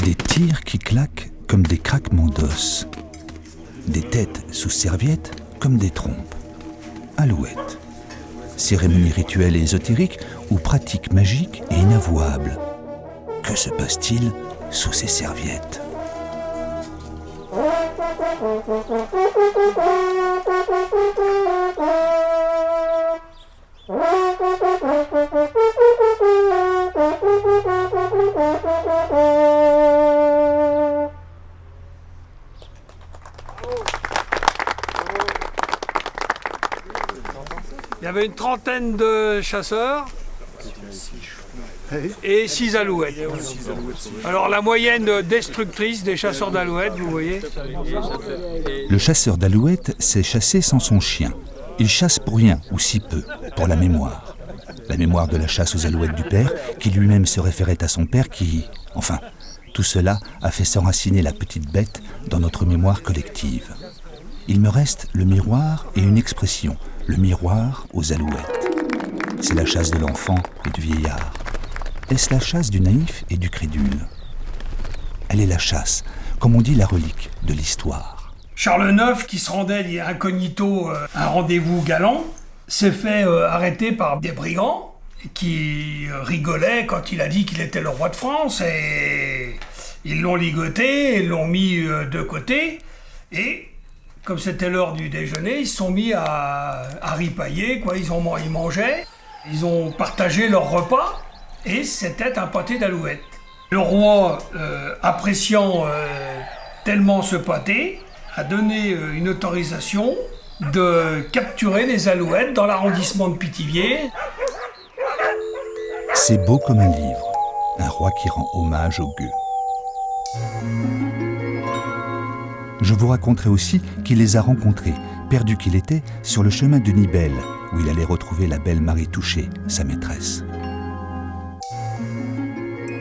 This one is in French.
Des tirs qui claquent comme des craquements d'os. Des têtes sous serviette comme des trompes. Alouette. Cérémonie rituelle et ésotérique ou pratique magique et inavouable. Que se passe-t-il sous ces serviettes ? Il y avait une trentaine de chasseurs et 6 alouettes. Alors la moyenne destructrice des chasseurs d'alouettes, vous voyez. Le chasseur d'alouettes sait chasser sans son chien. Il chasse pour rien, ou si peu, pour la mémoire. La mémoire de la chasse aux alouettes du père, qui lui-même se référait à son père qui... Enfin, tout cela a fait s'enraciner la petite bête dans notre mémoire collective. Il me reste le miroir et une expression, le miroir aux alouettes. C'est la chasse de l'enfant et du vieillard. Est-ce la chasse du naïf et du crédule ? Elle est la chasse, comme on dit la relique de l'histoire. Charles IX, qui se rendait incognito à un rendez-vous galant, s'est fait arrêter par des brigands qui rigolaient quand il a dit qu'il était le roi de France, et ils l'ont ligoté, ils l'ont mis de côté, et comme c'était l'heure du déjeuner, ils se sont mis à ripailler, quoi. Ils mangeaient, ils ont partagé leur repas, et c'était un pâté d'alouette. Le roi, appréciant tellement ce pâté, a donné une autorisation de capturer les alouettes dans l'arrondissement de Pithiviers. C'est beau comme un livre, un roi qui rend hommage aux gueux. Je vous raconterai aussi qu'il les a rencontrés, perdu qu'il était, sur le chemin de Nivelles, où il allait retrouver la belle Marie Touchet, sa maîtresse.